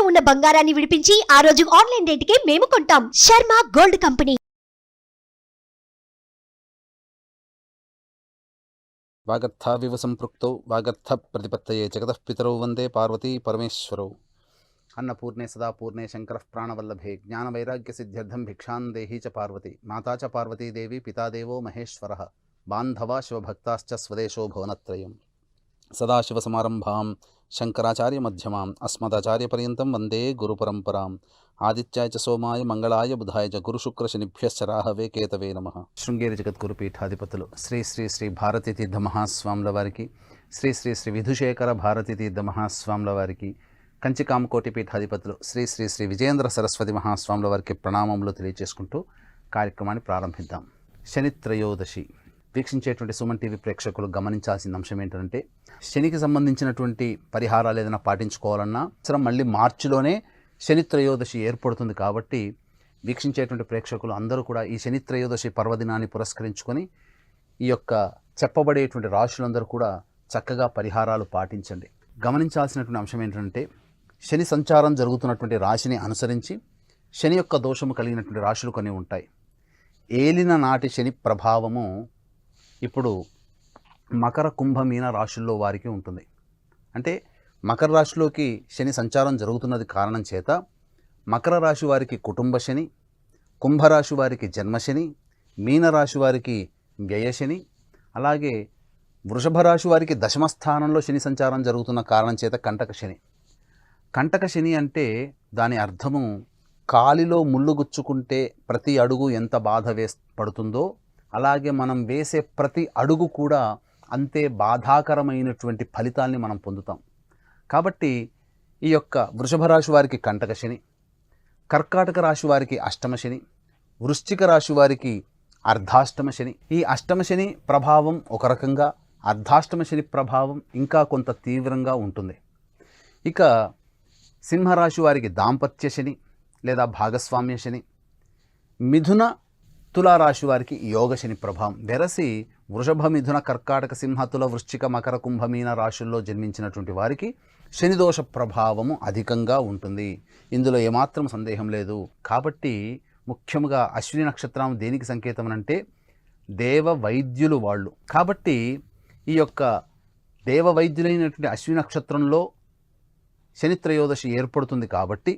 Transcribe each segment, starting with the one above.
తాకట్టులో ఉన్న బంగారాన్ని విడిపించి ఆ రోజు ఆన్లైన్ రేటుకే మేము కొంటాం. Sharma gold company. వాగర్థావివ సంపృక్తౌ వాగర్థ ప్రతిపత్తయే జగతః పితరౌ వందే పార్వతీ పరమేశ్వరౌ. అన్నపూర్ణే సదా పూర్ణే శంకరః ప్రాణవల్లభే జ్ఞానవైరాగ్య సిద్ధ్యర్థం భిక్షాం దేహీ చ పార్వతి. మాతా చ పార్వతీదేవి పితాదేవో మహేశ్వరః. బాంధవా శివభక్తాశ్చ స్వదేశో భువనత్రయం. సదాశివసమారంభాం శంకరాచార్యమధ్యమాం అస్మదాచార్యపర్యంతం వందే గురుపరంపరాం. ఆదిత్యాయ చ సోమాయ మంగళాయ బుధాయ చ గురుశుక్రశనిభ్యశ్చ రాహవే కేతవే నమః. శృంగేరి జగద్గురు పీఠాధిపతులు శ్రీ శ్రీ శ్రీ భారతీ తీర్థ మహాస్వాముల వారికి, శ్రీ శ్రీ శ్రీ విధుశేఖర భారతీ తీర్థ మహాస్వాముల వారికి, కంచికామకోటి పీఠాధిపతులు శ్రీ శ్రీ శ్రీ విజయేంద్ర సరస్వతి మహాస్వాముల వారికి ప్రణామములు తెలియజేసుకుంటూ కార్యక్రమాన్ని ప్రారంభిద్దాం. శని త్రయోదశి వీక్షించేటువంటి సుమన్ టీవీ ప్రేక్షకులు గమనించాల్సిన అంశం ఏంటంటే, శనికి సంబంధించినటువంటి పరిహారాలు ఏదైనా పాటించుకోవాలన్నా మళ్ళీ మార్చిలోనే శని త్రయోదశి ఏర్పడుతుంది. కాబట్టి వీక్షించేటువంటి ప్రేక్షకులు అందరూ కూడా ఈ శని త్రయోదశి పర్వదినాన్ని పురస్కరించుకొని ఈ యొక్క చెప్పబడేటువంటి రాశులందరూ కూడా చక్కగా పరిహారాలు పాటించండి. గమనించాల్సినటువంటి అంశం ఏంటంటే, శని సంచారం జరుగుతున్నటువంటి రాశిని అనుసరించి శని యొక్క దోషము కలిగినటువంటి రాశులు కొన్ని ఉంటాయి. ఏలిన నాటి శని ప్రభావము ఇప్పుడు మకర కుంభమీన రాశుల్లో వారికి ఉంటుంది. అంటే మకర రాశిలోకి శని సంచారం జరుగుతున్నది కారణం చేత మకర రాశి వారికి కుటుంబ శని, కుంభరాశి వారికి జన్మశని, మీనరాశి వారికి వ్యయశని, అలాగే వృషభ రాశి వారికి దశమ స్థానంలో శని సంచారం జరుగుతున్న కారణం చేత కంటక శని. కంటక శని అంటే దాని అర్థము కాలిలో ముళ్ళు గుచ్చుకుంటే ప్రతి అడుగు ఎంత బాధ పడుతుందో అలాగే మనం వేసే ప్రతి అడుగు కూడా అంతే బాధాకరమైనటువంటి ఫలితాల్ని మనం పొందుతాం. కాబట్టి ఈ యొక్క వృషభ రాశి వారికి కంటక శని, కర్కాటక రాశి వారికి అష్టమ శని, వృశ్చిక రాశి వారికి అర్ధాష్టమ శని. ఈ అష్టమ శని ప్రభావం ఒక రకంగా, అర్ధాష్టమ శని ప్రభావం ఇంకా కొంత తీవ్రంగా ఉంటుంది. ఇక సింహరాశి వారికి దాంపత్య శని లేదా భాగస్వామ్య శని, మిథున తులారాశి వారికి యోగ శని ప్రభావం. వెరసి వృషభ మిథున కర్కాటక సింహ తుల వృశ్చిక మకర కుంభమీన రాశుల్లో జన్మించినటువంటి వారికి శనిదోష ప్రభావము అధికంగా ఉంటుంది. ఇందులో ఏమాత్రం సందేహం లేదు. కాబట్టి ముఖ్యంగా అశ్విని నక్షత్రం దేనికి సంకేతం అంటే దేవ వైద్యులు వాళ్ళు. కాబట్టి ఈ యొక్క దేవ వైద్యులైనటువంటి అశ్విని నక్షత్రంలో శని త్రయోదశి ఏర్పడుతుంది. కాబట్టి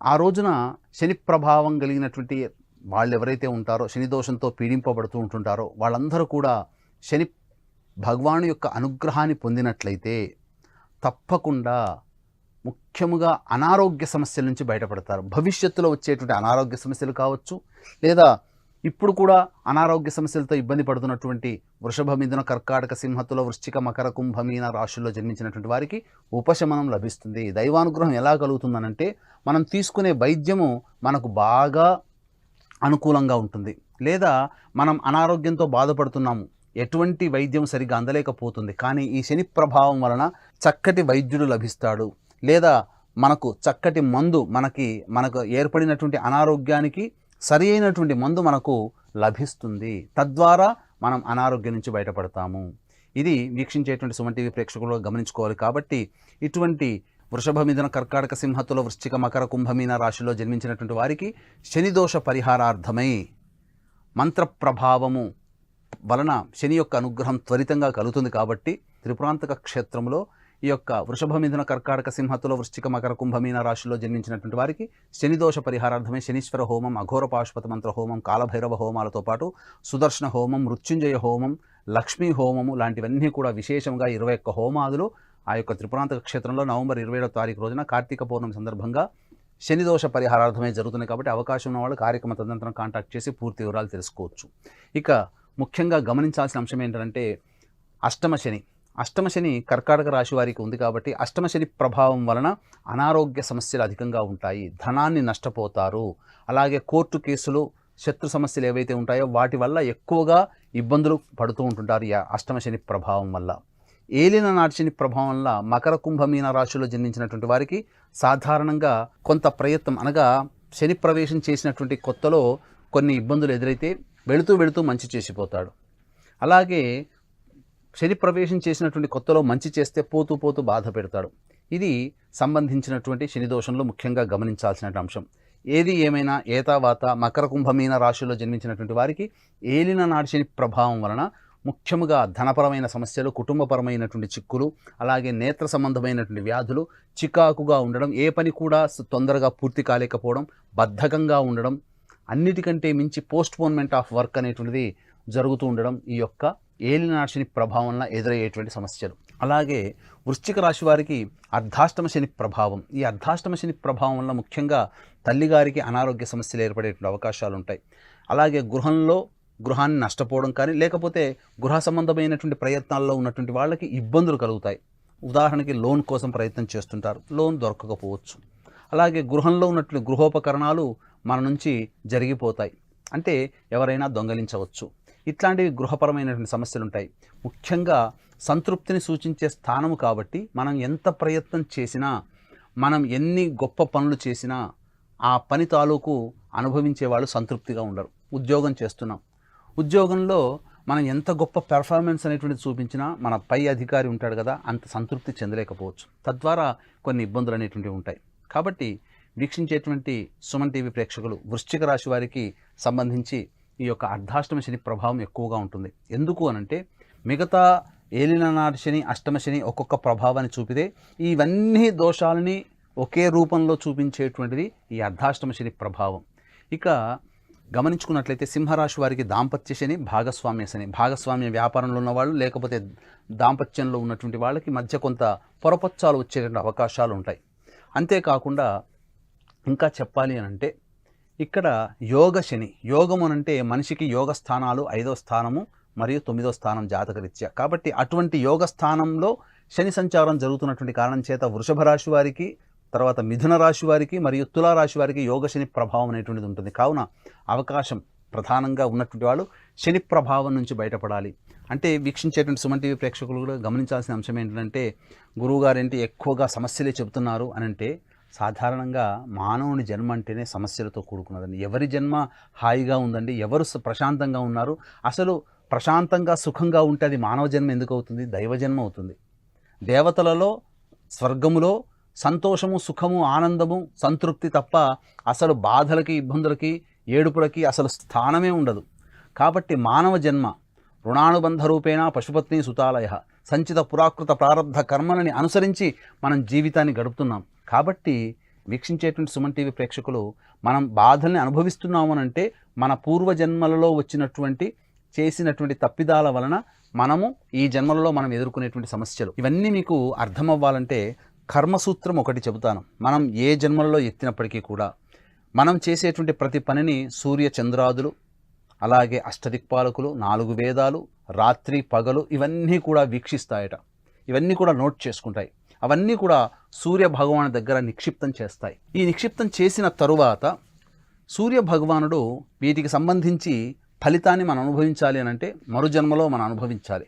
ఆ రోజున శని ప్రభావం కలిగినటువంటి వాళ్ళు ఎవరైతే ఉంటారో, శని దోషంతో పీడింపబడుతూ ఉంటుంటారో వాళ్ళందరూ కూడా శని భగవాను యొక్క అనుగ్రహాన్ని పొందినట్లయితే తప్పకుండా ముఖ్యముగా అనారోగ్య సమస్యల నుంచి బయటపడతారు. భవిష్యత్తులో వచ్చేటువంటి అనారోగ్య సమస్యలు కావచ్చు, లేదా ఇప్పుడు కూడా అనారోగ్య సమస్యలతో ఇబ్బంది పడుతున్నటువంటి వృషభ మిథున కర్కాటక సింహతుల వృశ్చిక మకర కుంభమీన రాశుల్లో జన్మించినటువంటి వారికి ఉపశమనం లభిస్తుంది. దైవానుగ్రహం ఎలా కలుగుతుందనంటే, మనం తీసుకునే వైద్యము మనకు బాగా అనుకూలంగా ఉంటుంది, లేదా మనం అనారోగ్యంతో బాధపడుతున్నాము, ఎటువంటి వైద్యం సరిగ్గా అందలేకపోతుంది, కానీ ఈ శని ప్రభావం వలన చక్కటి వైద్యుడు లభిస్తాడు, లేదా మనకు చక్కటి మందు మనకు ఏర్పడినటువంటి అనారోగ్యానికి సరి అయినటువంటి మందు మనకు లభిస్తుంది. తద్వారా మనం అనారోగ్యం నుంచి బయటపడతాము. ఇది వీక్షించేటువంటి సుమన్ టీవీ ప్రేక్షకులు గమనించుకోవాలి. కాబట్టి ఇటువంటి వృషభ మిథున కర్కాటక సింహతుల వృశ్చిక మకర కుంభమీన రాశిలో జన్మించినటువంటి వారికి శనిదోష పరిహారార్థమై మంత్ర ప్రభావము వలన శని యొక్క అనుగ్రహం త్వరితంగా కలుగుతుంది. కాబట్టి త్రిపురాంతక క్షేత్రంలో ఈ యొక్క వృషభ మిథున కర్కాటక సింహతుల వృశ్చిక మకర కుంభమీన రాశిలో జన్మించినటువంటి వారికి శనిదోష పరిహారార్థమై శనీశ్వర హోమం, అఘోర పాశుపత మంత్ర హోమం, కాలభైరవ హోమాలతో పాటు సుదర్శన హోమం, మృత్యుంజయ హోమం, లక్ష్మీ హోమము లాంటివన్నీ కూడా విశేషంగా 21 హోమాదులు ఆ యొక్క త్రిపురాంతక క్షేత్రంలో నవంబర్ 27వ తారీఖు రోజున కార్తీక పౌర్ణమి సందర్భంగా శనిదోష పరిహారార్థమై జరుగుతున్నాయి. కాబట్టి అవకాశం ఉన్న వాళ్ళు కార్యక్రమ తదనంతరం కాంటాక్ట్ చేసి పూర్తి వివరాలు తెలుసుకోవచ్చు. ఇక ముఖ్యంగా గమనించాల్సిన అంశం ఏంటంటే అష్టమ శని కర్కాటక రాశి వారికి ఉంది. కాబట్టి అష్టమ శని ప్రభావం వలన అనారోగ్య సమస్యలు అధికంగా ఉంటాయి, ధనాన్ని నష్టపోతారు, అలాగే కోర్టు కేసులు, శత్రు సమస్యలు ఏవైతే ఉంటాయో వాటి వల్ల ఎక్కువగా ఇబ్బందులు పడుతూ ఉంటుంటారు ఈ అష్టమ శని ప్రభావం వల్ల. ఏలిన నాటి శని ప్రభావం వల్ల మకర కుంభమీన రాశిలో జన్మించినటువంటి వారికి సాధారణంగా కొంత ప్రయత్నం, అనగా శని ప్రవేశం చేసినటువంటి కొత్తలో కొన్ని ఇబ్బందులు ఎదురైతే వెళుతూ మంచి చేసిపోతాడు. అలాగే శని ప్రవేశం చేసినటువంటి కొత్తలో మంచి చేస్తే పోతూ బాధ పెడతాడు. ఇది సంబంధించినటువంటి శని దోషంలో ముఖ్యంగా గమనించాల్సిన అంశం. ఏది ఏమైనా ఏతావాత మకర కుంభమీన రాశిలో జన్మించినటువంటి వారికి ఏలిన నాటి శని ప్రభావం వలన ముఖ్యముగా ధనపరమైన సమస్యలు, కుటుంబపరమైనటువంటి చిక్కులు, అలాగే నేత్ర సంబంధమైనటువంటి వ్యాధులు, చికాకుగా ఉండడం, ఏ పని కూడా తొందరగా పూర్తి కాలేకపోవడం, బద్ధకంగా ఉండడం, అన్నిటికంటే మించి పోస్ట్పోన్మెంట్ ఆఫ్ వర్క్ అనేటువంటిది జరుగుతూ ఉండడం ఈ యొక్క ఏలినాటి శని ప్రభావం వలన ఎదురయ్యేటువంటి సమస్యలు. అలాగే వృశ్చిక రాశి వారికి అర్ధాష్టమ శని ప్రభావం. ఈ అర్ధాష్టమ శని ప్రభావం వల్ల ముఖ్యంగా తల్లిగారికి అనారోగ్య సమస్యలు ఏర్పడేటువంటి అవకాశాలు ఉంటాయి. అలాగే గృహాన్ని నష్టపోవడం కానీ, లేకపోతే గృహ సంబంధమైనటువంటి ప్రయత్నాల్లో ఉన్నటువంటి వాళ్ళకి ఇబ్బందులు కలుగుతాయి. ఉదాహరణకి లోన్ కోసం ప్రయత్నం చేస్తుంటారు, లోన్ దొరకకపోవచ్చు. అలాగే గృహంలో ఉన్నటువంటి గృహోపకరణాలు మన నుంచి జరిగిపోతాయి, అంటే ఎవరైనా దొంగలించవచ్చు. ఇట్లాంటివి గృహపరమైనటువంటి సమస్యలు ఉంటాయి. ముఖ్యంగా సంతృప్తిని సూచించే స్థానము కాబట్టి మనం ఎంత ప్రయత్నం చేసినా, మనం ఎన్ని గొప్ప పనులు చేసినా ఆ పని తాలూకు అనుభవించే వాళ్ళు సంతృప్తిగా ఉండరు. ఉద్యోగం చేస్తున్నాం, ఉద్యోగంలో మనం ఎంత గొప్ప పెర్ఫార్మెన్స్ అనేటువంటిది చూపించినా మన పై అధికారి ఉంటాడు కదా, అంత సంతృప్తి చెందలేకపోవచ్చు. తద్వారా కొన్ని ఇబ్బందులు అనేటువంటివి ఉంటాయి. కాబట్టి వీక్షించేటువంటి సుమన్ టీవీ ప్రేక్షకులు వృశ్చిక రాశి వారికి సంబంధించి ఈ యొక్క అర్ధాష్టమ శని ప్రభావం ఎక్కువగా ఉంటుంది. ఎందుకు అనంటే మిగతా ఏలినాటి శని, అష్టమ శని ఒక్కొక్క ప్రభావాన్ని చూపితే ఇవన్నీ దోషాలని ఒకే రూపంలో చూపించేటువంటిది ఈ అర్ధాష్టమ శని ప్రభావం. ఇక గమనించుకున్నట్లయితే సింహరాశి వారికి దాంపత్య శని, భాగస్వామ్య శని. భాగస్వామ్య వ్యాపారంలో ఉన్నవాళ్ళు, లేకపోతే దాంపత్యంలో ఉన్నటువంటి వాళ్ళకి మధ్య కొంత పొరపచ్చాలు వచ్చేటువంటి అవకాశాలు ఉంటాయి. అంతేకాకుండా ఇంకా చెప్పాలి అని అంటే ఇక్కడ యోగ శని. యోగం అనంటే మనిషికి యోగ స్థానాలు 5వ స్థానము మరియు 9వ స్థానం జాతకరీత్యా. కాబట్టి అటువంటి యోగ స్థానంలో శని సంచారం జరుగుతున్నటువంటి కారణం చేత వృషభ రాశి వారికి, తర్వాత మిథున రాశి వారికి మరియు తులారాశి వారికి యోగ శని ప్రభావం అనేటువంటిది ఉంటుంది. కావున అవకాశం ప్రధానంగా ఉన్నటువంటి వాళ్ళు శని ప్రభావం నుంచి బయటపడాలి. అంటే వీక్షించేటువంటి సుమన్ టీవీ ప్రేక్షకులు కూడా గమనించాల్సిన అంశం ఏంటంటే, గురువుగారు ఏంటి ఎక్కువగా సమస్యలే చెబుతున్నారు అని అంటే, సాధారణంగా మానవుని జన్మ అంటేనే సమస్యలతో కూడుకున్నదండి. ఎవరి జన్మ హాయిగా ఉందండి? ఎవరు ప్రశాంతంగా ఉన్నారు? అసలు ప్రశాంతంగా సుఖంగా ఉంటే అది మానవ జన్మ ఎందుకు అవుతుంది? దైవ జన్మ అవుతుంది. దేవతలలో, స్వర్గములో సంతోషము, సుఖము, ఆనందము, సంతృప్తి తప్ప అసలు బాధలకి, ఇబ్బందులకి, ఏడుపులకి అసలు స్థానమే ఉండదు. కాబట్టి మానవ జన్మ రుణానుబంధ రూపేణ పశుపత్ని సుతాలయ సంచిత పురాకృత ప్రారబ్ధ కర్మలని అనుసరించి మనం జీవితాన్ని గడుపుతున్నాం. కాబట్టి వీక్షించేటువంటి సుమన్ టీవీ ప్రేక్షకులు మనం బాధల్ని అనుభవిస్తున్నామనంటే మన పూర్వజన్మలలో చేసినటువంటి తప్పిదాల వలన మనము ఈ జన్మలలో మనం ఎదుర్కొనేటువంటి సమస్యలు. ఇవన్నీ మీకు అర్థమవ్వాలంటే కర్మసూత్రం ఒకటి చెబుతాను. మనం ఏ జన్మలలో ఎత్తినప్పటికీ కూడా మనం చేసేటువంటి ప్రతి పనిని సూర్య చంద్రాదులు, అలాగే అష్టదిక్పాలకులు, 4 వేదాలు, రాత్రి పగలు ఇవన్నీ కూడా వీక్షిస్తాయట. ఇవన్నీ కూడా నోట్ చేసుకుంటాయి. అవన్నీ కూడా సూర్య భగవాను దగ్గర నిక్షిప్తం చేస్తాయి. ఈ నిక్షిప్తం చేసిన తరువాత సూర్య భగవానుడు వీటికి సంబంధించి ఫలితాన్ని మనం అనుభవించాలి అని అంటే మరు జన్మలో మనం అనుభవించాలి.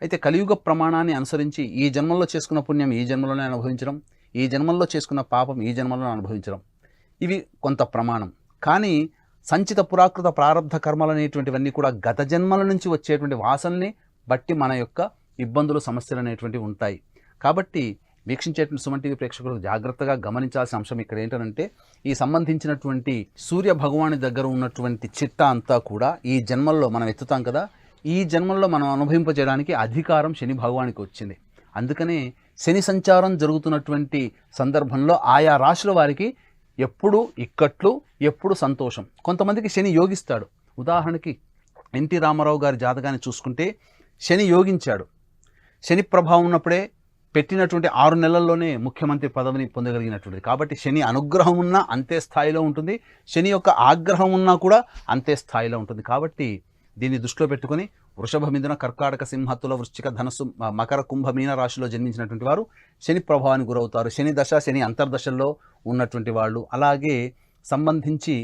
అయితే కలియుగ ప్రమాణాన్ని అనుసరించి ఈ జన్మల్లో చేసుకున్న పుణ్యం ఈ జన్మలోనే అనుభవించడం, ఈ జన్మల్లో చేసుకున్న పాపం ఈ జన్మలో అనుభవించడం, ఇవి కొంత ప్రమాణం. కానీ సంచిత పురాకృత ప్రారబ్ధ కర్మలు అనేటువంటివన్నీ కూడా గత జన్మల నుంచి వచ్చేటువంటి వాసనని బట్టి మన యొక్క ఇబ్బందులు, సమస్యలు అనేటువంటివి ఉంటాయి. కాబట్టి వీక్షించేటువంటి సుమన్ టీవీ ప్రేక్షకులు జాగ్రత్తగా గమనించాల్సిన అంశం ఇక్కడ ఏంటంటే, ఈ సంబంధించినటువంటి సూర్య భగవాని దగ్గర ఉన్నటువంటి చిట్టా అంతా కూడా ఈ జన్మల్లో మనం ఎత్తుతాం కదా, ఈ జన్మల్లో మనం అనుభవింపజేయడానికి అధికారం శని భగవానికి వచ్చింది. అందుకనే శని సంచారం జరుగుతున్నటువంటి సందర్భంలో ఆయా రాశుల వారికి ఎప్పుడు ఇక్కట్లు, ఎప్పుడు సంతోషం. కొంతమందికి శని యోగిస్తాడు. ఉదాహరణకి ఎన్టీ రామారావు గారి జాతకాన్ని చూసుకుంటే శని యోగించాడు. శని ప్రభావం ఉన్నప్పుడే పెట్టినటువంటి 6 నెలల్లోనే ముఖ్యమంత్రి పదవిని పొందగలిగినటువంటిది. కాబట్టి శని అనుగ్రహం ఉన్నా అంతే స్థాయిలో ఉంటుంది, శని యొక్క ఆగ్రహం ఉన్నా కూడా అంతే స్థాయిలో ఉంటుంది. కాబట్టి దీన్ని దృష్టిలో పెట్టుకొని వృషభ, మిథున, కర్కాటక, సింహ, తుల, వృశ్చిక, ధనస్సు, మకర, కుంభ, మీన రాశిలో జన్మించినటువంటి వారు శని ప్రభావానికి గురవుతారు. శని దశ, శని అంతర్దశల్లో ఉన్నటువంటి వాళ్ళు. అలాగే సంబంధించి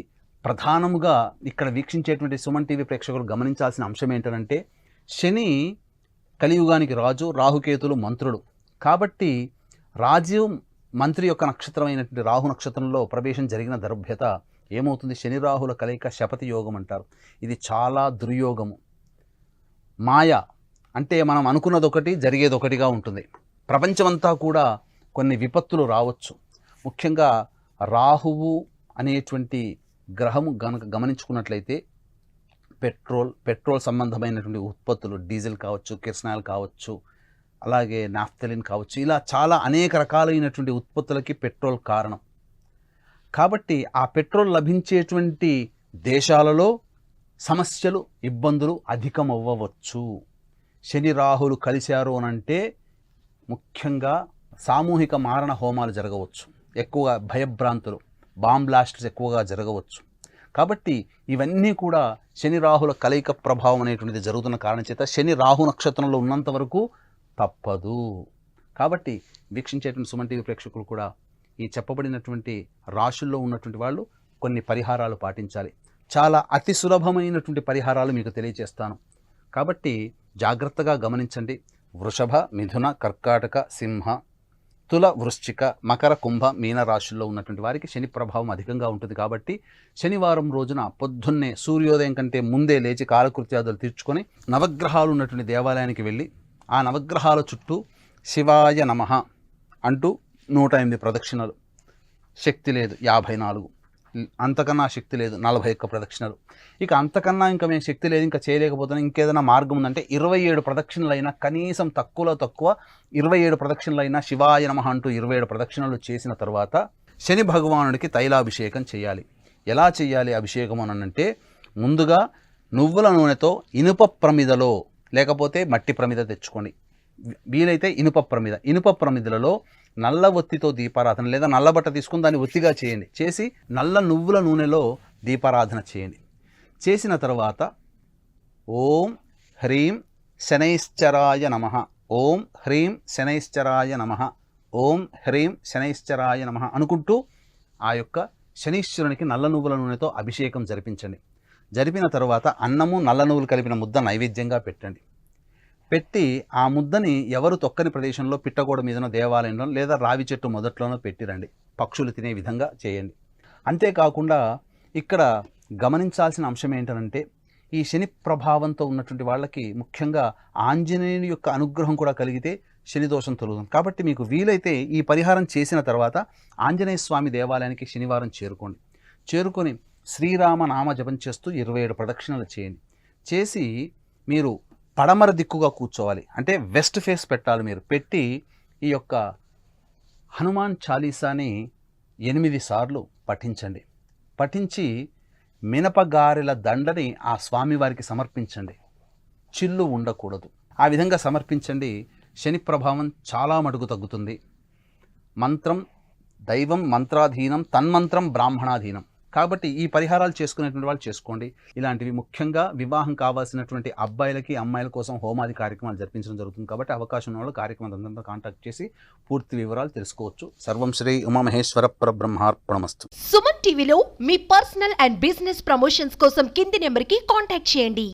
ప్రధానముగా ఇక్కడ వీక్షించేటువంటి సుమన్ టీవీ ప్రేక్షకులు గమనించాల్సిన అంశం ఏంటంటే, శని కలియుగానికి రాజు, రాహుకేతులు మంత్రులు. కాబట్టి రాజు మంత్రి యొక్క నక్షత్రమైనటువంటి రాహు నక్షత్రంలో ప్రవేశం జరిగిన దర్భ్యత ఏమవుతుంది? శని రాహుల కలయిక శపథి యోగం అంటారు. ఇది చాలా దుర్యోగము. మాయ అంటే మనం అనుకున్నది ఒకటి, జరిగేది ఒకటిగా ఉంటుంది. ప్రపంచమంతా కూడా కొన్ని విపత్తులు రావచ్చు. ముఖ్యంగా రాహువు అనేటువంటి గ్రహము గనక గమనించుకున్నట్లయితే పెట్రోల్ సంబంధమైనటువంటి ఉత్పత్తులు, డీజిల్ కావచ్చు, కిరసనాయిల్ కావచ్చు, అలాగే నాఫ్థలిన్ కావచ్చు, ఇలా చాలా అనేక రకాలైనటువంటి ఉత్పత్తులకి పెట్రోల్ కారణం. కాబట్టి ఆ పెట్రోల్ లభించేటువంటి దేశాలలో సమస్యలు, ఇబ్బందులు అధికమవ్వవచ్చు. శని రాహులు కలిశారు అనంటే ముఖ్యంగా సామూహిక మారణ హోమాలు జరగవచ్చు, ఎక్కువగా భయభ్రాంతులు, బాంబ్ బ్లాస్ట్స్ ఎక్కువగా జరగవచ్చు. కాబట్టి ఇవన్నీ కూడా శని రాహుల కలయిక ప్రభావం అనేటువంటిది జరుగుతున్న కారణం చేత శని రాహు నక్షత్రంలో ఉన్నంత వరకు తప్పదు. కాబట్టి వీక్షించేటువంటి సుమన్ టీవీ ప్రేక్షకులు కూడా ఈ చెప్పబడినటువంటి రాశుల్లో ఉన్నటువంటి వాళ్ళు కొన్ని పరిహారాలు పాటించాలి. చాలా అతి సులభమైనటువంటి పరిహారాలు మీకు తెలియజేస్తాను. కాబట్టి జాగ్రత్తగా గమనించండి. వృషభ, మిథున, కర్కాటక, సింహ, తుల, వృశ్చిక, మకర, కుంభ, మీన రాశుల్లో ఉన్నటువంటి వారికి శని ప్రభావం అధికంగా ఉంటుంది. కాబట్టి శనివారం రోజున పొద్దున్నే సూర్యోదయం కంటే ముందే లేచి కాలకృత్యాదులు తీర్చుకొని నవగ్రహాలు ఉన్నటువంటి దేవాలయానికి వెళ్ళి ఆ నవగ్రహాల చుట్టూ శివాయ నమః అంటూ 108 ప్రదక్షిణలు, శక్తి లేదు 54, అంతకన్నా శక్తి లేదు 41 ప్రదక్షిణలు. ఇక అంతకన్నా ఇంకా మేము శక్తి లేదు, ఇంకా చేయలేకపోతున్నాం, ఇంకేదైనా మార్గం ఉందంటే 27 ప్రదక్షిణలైనా, కనీసం తక్కువలో తక్కువ 27 ప్రదక్షిణలైనా శివాయ నమః అంటూ 27 ప్రదక్షిణలు చేసిన తర్వాత శని భగవానుడికి తైలాభిషేకం చేయాలి. ఎలా చేయాలి అభిషేకం అనంటే, ముందుగా నువ్వుల నూనెతో ఇనుప ప్రమిదలో, లేకపోతే మట్టి ప్రమిద తెచ్చుకోండి, వీలైతే ఇనుప ప్రమిదలలో నల్ల ఒత్తితో దీపారాధన, లేదా నల్లబట్ట తీసుకుని దాన్ని ఒత్తిగా చేయండి. చేసి నల్ల నువ్వుల నూనెలో దీపారాధన చేయండి. చేసిన తర్వాత ఓం హ్రీం శనైశ్చరాయ నమః, ఓం హ్రీం శనైశ్చరాయ నమః, ఓం హ్రీం శనైశ్చరాయ నమః అనుకుంటూ ఆ యొక్క శనీశ్వరునికి నల్ల నువ్వుల నూనెతో అభిషేకం జరిపించండి. జరిపిన తర్వాత అన్నము, నల్ల నువ్వులు కలిపిన ముద్ద నైవేద్యంగా పెట్టండి. పెట్టి ఆ ముద్దని ఎవరు తొక్కని ప్రదేశంలో, పిట్టగోడ మీదనో, దేవాలయంలో, లేదా రావి చెట్టు మొదట్లోనో పెట్టిరండి. పక్షులు తినే విధంగా చేయండి. అంతేకాకుండా ఇక్కడ గమనించాల్సిన అంశం ఏంటంటే, ఈ శని ప్రభావంతో ఉన్నటువంటి వాళ్ళకి ముఖ్యంగా ఆంజనేయుని యొక్క అనుగ్రహం కూడా కలిగితే శని దోషం తొలగుతుంది. కాబట్టి మీకు వీలైతే ఈ పరిహారం చేసిన తర్వాత ఆంజనేయ స్వామి దేవాలయానికి శనివారం చేరుకొని శ్రీరామ నామ జపం చేస్తూ 27 ప్రదక్షిణలు చేయండి. చేసి మీరు పడమర దిక్కుగా కూర్చోవాలి, అంటే వెస్ట్ ఫేస్ పెట్టాలి. మీరు పెట్టి ఈ యొక్క హనుమాన్ చాలీసాని 8 సార్లు పఠించండి. పఠించి మినపగారెల దండని ఆ స్వామివారికి సమర్పించండి. చిల్లు ఉండకూడదు. ఆ విధంగా సమర్పించండి. శని ప్రభావం చాలా మటుకు తగ్గుతుంది. మంత్రం దైవం మంత్రాధీనం, తన్మంత్రం బ్రాహ్మణాధీనం. కాబట్టి ఈ పరిహారాలు చేసుకునేటువంటి వాళ్ళు చేసుకోండి. ఇలాంటివి ముఖ్యంగా వివాహం కావాల్సినటువంటి అబ్బాయిలకి, అమ్మాయిల కోసం హోమాది కార్యక్రమాలు జరిపించడం జరుగుతుంది. కాబట్టి అవకాశం ఉన్న వాళ్ళు కార్యక్రమం అంతా కాంటాక్ట్ చేసి పూర్తి వివరాలు తెలుసుకోవచ్చు. సర్వం శ్రీ ఉమామహేశ్వర పరబ్రహ్మార్పణమస్తు. సుమన్ టీవీలో మీ పర్సనల్ అండ్ బిజినెస్ ప్రమోషన్స్ కోసం కింది నెంబర్కి కాంటాక్ట్ చేయండి.